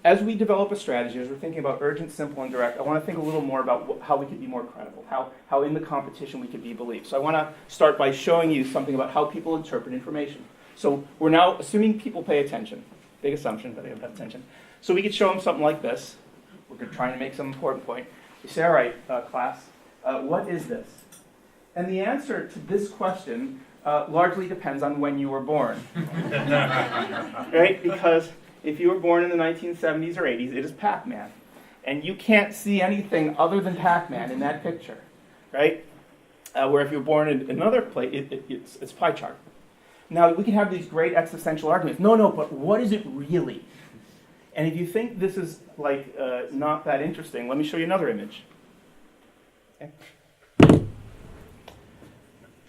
B: as we develop a strategy, as we're thinking about urgent, simple, and direct, I want to think a little more about how we could be more credible, how in the competition we could be believed. So I want to start by showing you something about how people interpret information. So we're now assuming people pay attention. Big assumption, but they don't have attention. So we could show them something like this. We're trying to make some important point. You say, all right, class, what is this? And the answer to this question largely depends on when you were born. Right? Because if you were born in the 1970s or 80s, it is Pac-Man. And you can't see anything other than Pac-Man in that picture. Right? Where if you're born in another place, it's pie chart. Now, we can have these great existential arguments. No, but what is it really? And if you think this is not that interesting, let me show you another image. Okay.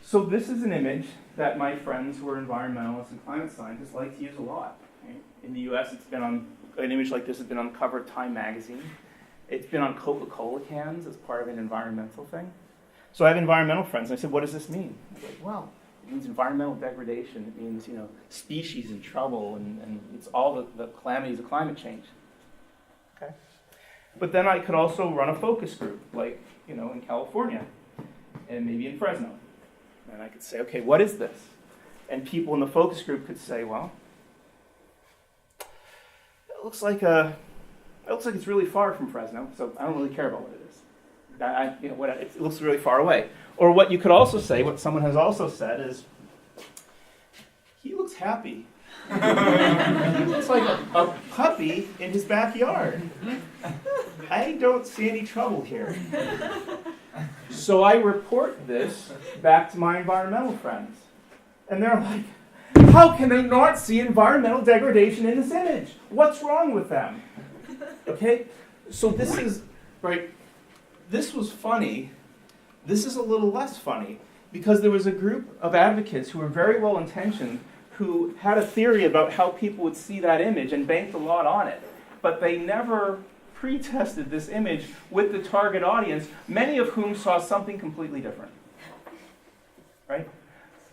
B: So this is an image that my friends who are environmentalists and climate scientists like to use a lot. Right? In the US, an image like this has been on the cover of Time magazine. It's been on Coca-Cola cans as part of an environmental thing. So I have environmental friends, and I said, what does this mean? They're like, well, it means environmental degradation. It means, species in trouble, and it's all the calamities of climate change. Okay. But then I could also run a focus group, in California, and maybe in Fresno. And I could say, okay, what is this? And people in the focus group could say, well, it looks like it's really far from Fresno, so I don't really care about what it is. It looks really far away. Or what you could also say, what someone has also said is, he looks happy. He looks like a puppy in his backyard. I don't see any trouble here. So I report this back to my environmental friends. And they're like, how can they not see environmental degradation in this image? What's wrong with them? Okay? So this is, right, this was funny. This is a little less funny, because there was a group of advocates who were very well-intentioned who had a theory about how people would see that image and banked a lot on it. But they never pre-tested this image with the target audience, many of whom saw something completely different. Right?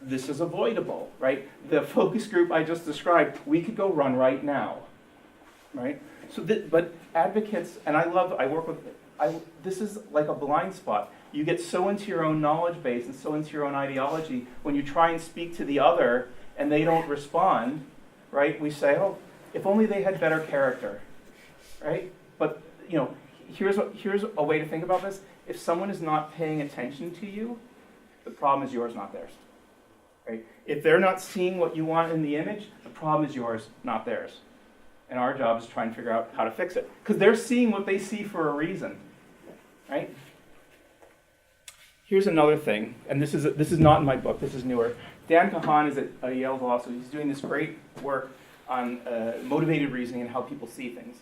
B: This is avoidable, right? The focus group I just described, we could go run right now, right? But advocates, and I work with, this is like a blind spot. You get so into your own knowledge base and so into your own ideology, when you try and speak to the other and they don't respond, right? We say, oh, if only they had better character, right? But, here's a way to think about this. If someone is not paying attention to you, the problem is yours, not theirs. Right? If they're not seeing what you want in the image, the problem is yours, not theirs. And our job is to try and figure out how to fix it. Because they're seeing what they see for a reason. Right? Here's another thing, and this is not in my book, this is newer. Dan Kahan is at Yale Law School. He's doing this great work on motivated reasoning and how people see things.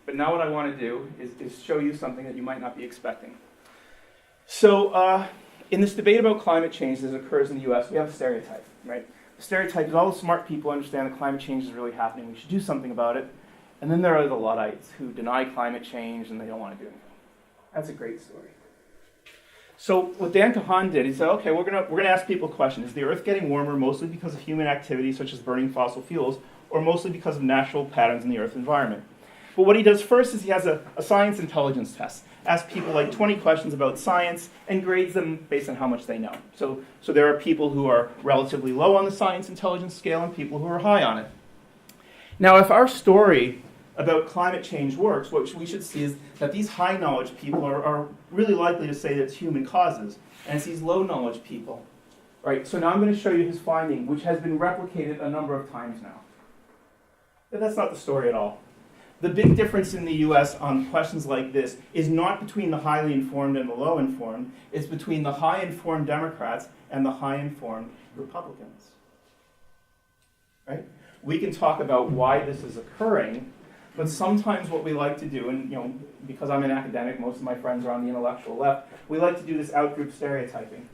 B: But now what I want to do is show you something that you might not be expecting. So in this debate about climate change that occurs in the US, we have a stereotype, right? The stereotype is all the smart people understand that climate change is really happening, we should do something about it. And then there are the Luddites who deny climate change and they don't want to do anything. That's a great story. So what Dan Kahan did, he said, okay, we're gonna ask people a question. Is the Earth getting warmer mostly because of human activity, such as burning fossil fuels, or mostly because of natural patterns in the Earth environment? But what he does first is he has a science intelligence test. Asks people like 20 questions about science and grades them based on how much they know. So there are people who are relatively low on the science intelligence scale and people who are high on it. Now, if our story about climate change works, what we should see is that these high knowledge people are really likely to say that it's human causes, and it's these low knowledge people. Right? So now I'm going to show you his finding, which has been replicated a number of times now. But that's not the story at all. The big difference in the US on questions like this is not between the highly informed and the low informed, it's between the high informed Democrats and the high informed Republicans. Right? We can talk about why this is occurring, but sometimes what we like to do, and because I'm an academic, most of my friends are on the intellectual left, we like to do this outgroup stereotyping.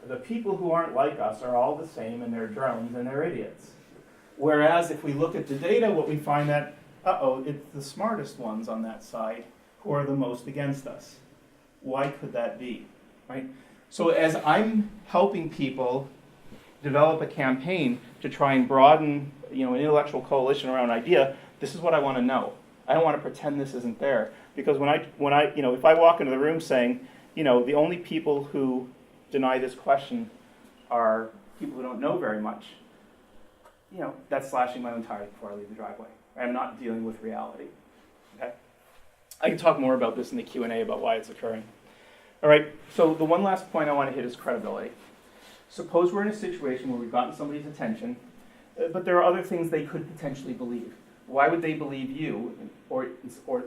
B: The people who aren't like us are all the same and they're drones and they're idiots. Whereas if we look at the data, what we find that it's the smartest ones on that side who are the most against us. Why could that be, right? So as I'm helping people develop a campaign to try and broaden, an intellectual coalition around an idea, this is what I want to know. I don't want to pretend this isn't there, because when I, if I walk into the room saying, the only people who deny this question are people who don't know very much, that's slashing my own tires before I leave the driveway. I'm not dealing with reality. Okay? I can talk more about this in the Q&A about why it's occurring. All right, so the one last point I want to hit is credibility. Suppose we're in a situation where we've gotten somebody's attention, but there are other things they could potentially believe. Why would they believe you or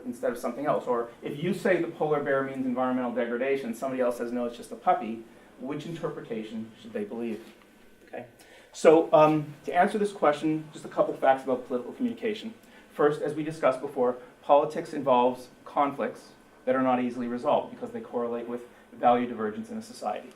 B: instead of something else? Or if you say the polar bear means environmental degradation, somebody else says, no, it's just a puppy, which interpretation should they believe? Okay. So to answer this question, just a couple facts about political communication. First, as we discussed before, politics involves conflicts that are not easily resolved because they correlate with value divergence in a society.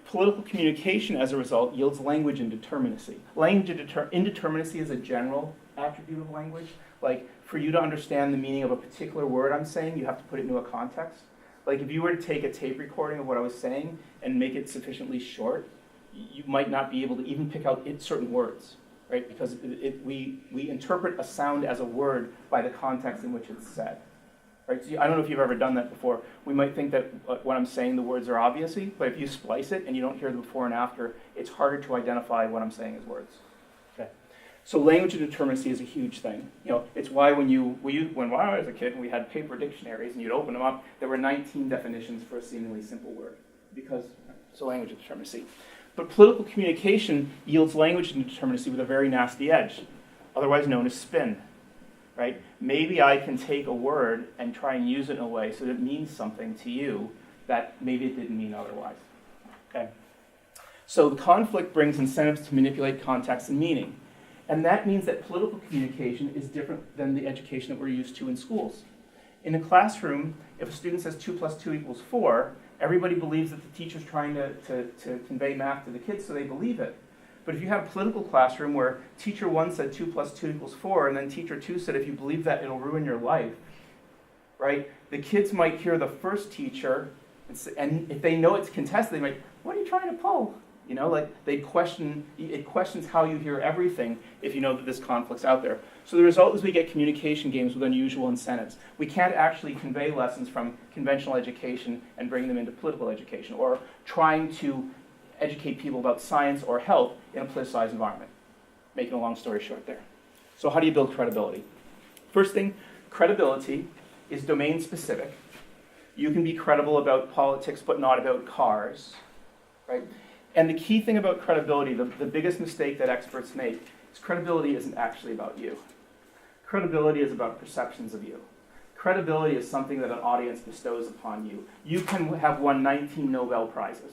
B: Political communication, as a result, yields language indeterminacy. Language indeterminacy is a general attribute of language. Like, for you to understand the meaning of a particular word I'm saying, you have to put it into a context. Like, if you were to take a tape recording of what I was saying and make it sufficiently short, you might not be able to even pick out certain words, right? Because we interpret a sound as a word by the context in which it's said, right? So I don't know if you've ever done that before. We might think that when I'm saying the words are obviously, but if you splice it and you don't hear the before and after, it's harder to identify what I'm saying as words. Okay. So language indeterminacy is a huge thing. It's why when I was a kid and we had paper dictionaries and you'd open them up, there were 19 definitions for a seemingly simple word. So language indeterminacy. But political communication yields language indeterminacy with a very nasty edge, otherwise known as spin, right? Maybe I can take a word and try and use it in a way so that it means something to you that maybe it didn't mean otherwise, okay? So the conflict brings incentives to manipulate context and meaning. And that means that political communication is different than the education that we're used to in schools. In a classroom, if a student says 2 + 2 = 4, everybody believes that the teacher's trying to convey math to the kids, so they believe it. But if you have a political classroom where teacher 1 said 2 + 2 = 4, and then teacher 2 said, if you believe that, it'll ruin your life, right? The kids might hear the first teacher, and if they know it's contested, they might, what are you trying to pull? You know, like it questions how you hear everything if you know that this conflict's out there. So the result is we get communication games with unusual incentives. We can't actually convey lessons from conventional education and bring them into political education, or trying to educate people about science or health in a politicized environment. Making a long story short there. So how do you build credibility? First thing, credibility is domain specific. You can be credible about politics but not about cars, right? And the key thing about credibility, the biggest mistake that experts make, is credibility isn't actually about you. Credibility is about perceptions of you. Credibility is something that an audience bestows upon you. You can have won 19 Nobel Prizes,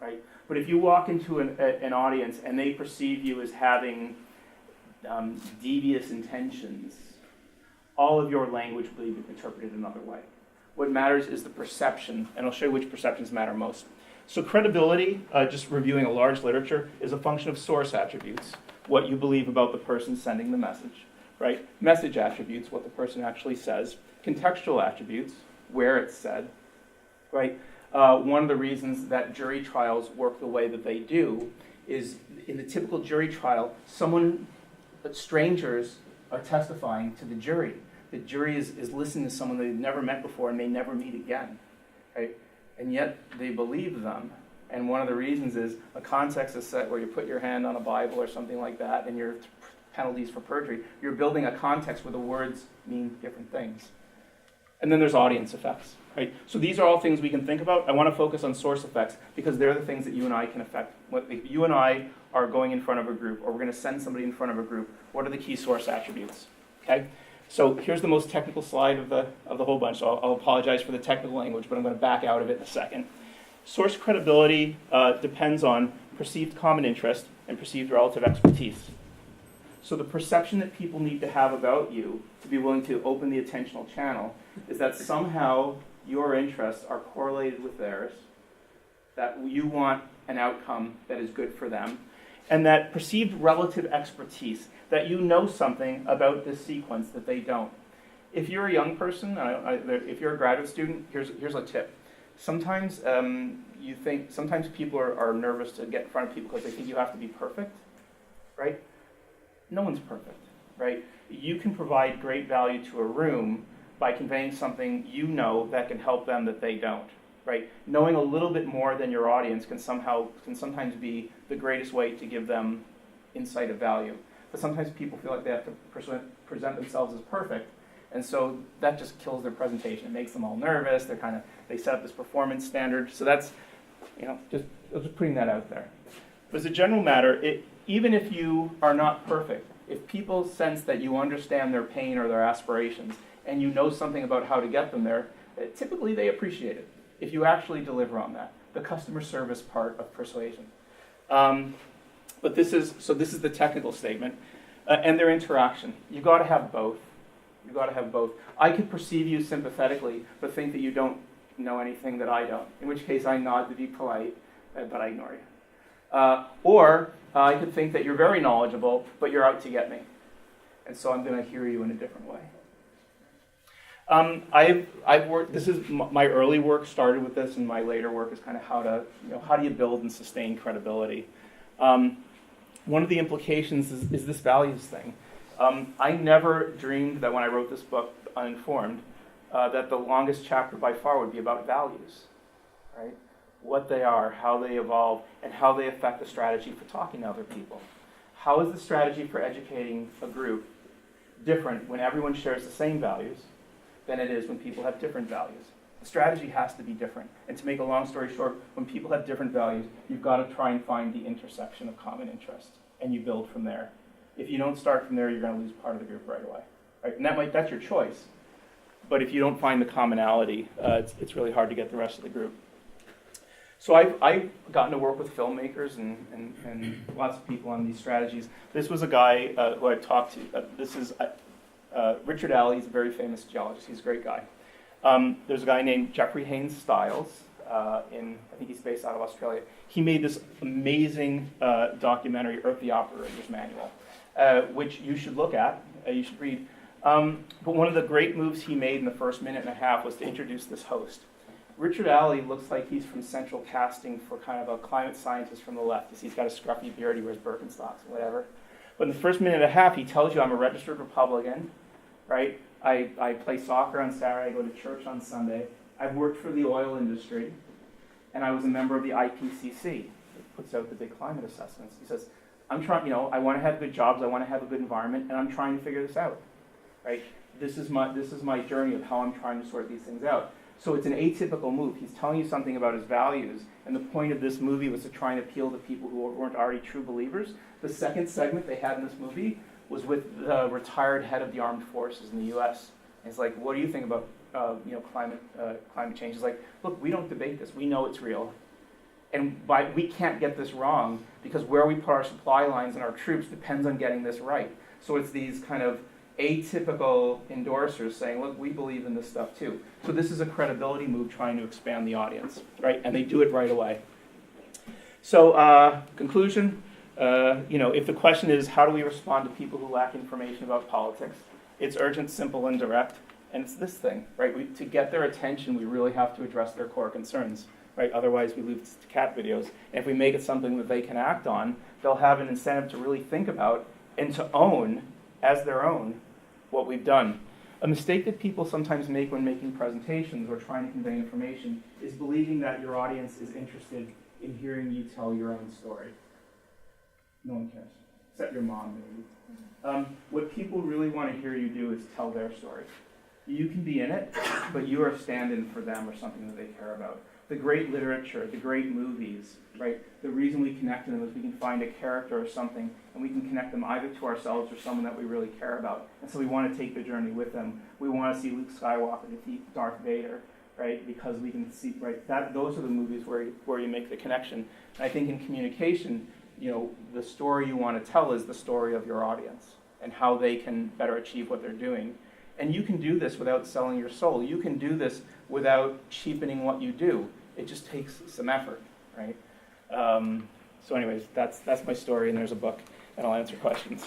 B: right? But if you walk into an audience and they perceive you as having devious intentions, all of your language will be interpreted another way. What matters is the perception, and I'll show you which perceptions matter most. So credibility, just reviewing a large literature, is a function of source attributes, what you believe about the person sending the message, right? Message attributes, what the person actually says. Contextual attributes, where it's said, right? One of the reasons that jury trials work the way that they do is in the typical jury trial, strangers are testifying to the jury. The jury is listening to someone they've never met before and may never meet again, right? And yet they believe them. And one of the reasons is a context is set where you put your hand on a Bible or something like that, and your penalties for perjury. You're building a context where the words mean different things. And then there's audience effects, right? So these are all things we can think about. I want to focus on source effects because they're the things that you and I can affect. If you and I are going in front of a group, or we're going to send somebody in front of a group, what are the key source attributes? Okay? So here's the most technical slide of the whole bunch. So I'll apologize for the technical language, but I'm going to back out of it in a second. Source credibility depends on perceived common interest and perceived relative expertise. So the perception that people need to have about you to be willing to open the attentional channel is that somehow your interests are correlated with theirs, that you want an outcome that is good for them, and that perceived relative expertise, that you know something about this sequence that they don't. If you're a young person, if you're a graduate student, here's a tip. Sometimes sometimes people are nervous to get in front of people because they think you have to be perfect, right? No one's perfect, right? You can provide great value to a room by conveying something you know that can help them that they don't, right? Knowing a little bit more than your audience can sometimes be the greatest way to give them insight of value. But sometimes people feel like they have to present themselves as perfect, and so that just kills their presentation. It makes them all nervous. They set up this performance standard. So that's, just putting that out there. But as a general matter, even if you are not perfect, if people sense that you understand their pain or their aspirations, and you know something about how to get them there, typically they appreciate it if you actually deliver on that, the customer service part of persuasion. But this is the technical statement, and their interaction. You've got to have both. You've got to have both. I could perceive you sympathetically, but think that you don't know anything that I don't, in which case I nod to be polite, but I ignore you. Or I could think that you're very knowledgeable, but you're out to get me. And so I'm going to hear you in a different way. I've worked, this is my early work started with this, and my later work is kind of how do you build and sustain credibility. One of the implications is this values thing. I never dreamed that when I wrote this book, Uninformed, that the longest chapter by far would be about values, right? What they are, how they evolve, and how they affect the strategy for talking to other people. How is the strategy for educating a group different when everyone shares the same values than it is when people have different values? The strategy has to be different. And to make a long story short, when people have different values, you've got to try and find the intersection of common interest, and you build from there. If you don't start from there, you're going to lose part of the group right away. Right? And that's your choice. But if you don't find the commonality, it's really hard to get the rest of the group. So I've gotten to work with filmmakers and lots of people on these strategies. This was a guy who I talked to. This is Richard Alley. He's a very famous geologist. He's a great guy. There's a guy named Jeffrey Haynes Stiles. I think he's based out of Australia. He made this amazing documentary, Earth the Operator's Manual, which you should look at. You should read. But one of the great moves he made in the first minute and a half was to introduce this host. Richard Alley looks like he's from Central Casting for kind of a climate scientist from the left. He's got a scruffy beard, he wears Birkenstocks and whatever. But in the first minute and a half, he tells you I'm a registered Republican, right? I play soccer on Saturday, I go to church on Sunday. I've worked for the oil industry, and I was a member of the IPCC that puts out the big climate assessments. He says, I'm trying, I want to have good jobs, I want to have a good environment, and I'm trying to figure this out, right? This is my journey of how I'm trying to sort these things out. So it's an atypical move. He's telling you something about his values, and the point of this movie was to try and appeal to people who weren't already true believers. The second segment they had in this movie was with the retired head of the armed forces in the U.S. And it's like, what do you think about climate change? It's like, look, we don't debate this. We know it's real. And we can't get this wrong because where we put our supply lines and our troops depends on getting this right. So it's these kind of atypical endorsers saying, look, we believe in this stuff too. So this is a credibility move trying to expand the audience, right? And they do it right away. So conclusion, if the question is how do we respond to people who lack information about politics, it's urgent, simple, and direct. And it's this thing, right? To get their attention, we really have to address their core concerns, right? Otherwise, we lose to cat videos. And if we make it something that they can act on, they'll have an incentive to really think about and to own as their own what we've done. A mistake that people sometimes make when making presentations or trying to convey information is believing that your audience is interested in hearing you tell your own story. No one cares, except your mom maybe. What people really want to hear you do is tell their story. You can be in it, but you are a stand-in for them or something that they care about. The great literature, the great movies, right? The reason we connect to them is we can find a character or something, and we can connect them either to ourselves or someone that we really care about. And so we want to take the journey with them. We want to see Luke Skywalker defeat Darth Vader, right? Because we can see, right? Those are the movies where you make the connection. And I think in communication, the story you want to tell is the story of your audience and how they can better achieve what they're doing. And you can do this without selling your soul. You can do this without cheapening what you do. It just takes some effort, right? So anyways, that's my story, and there's a book, and I'll answer questions.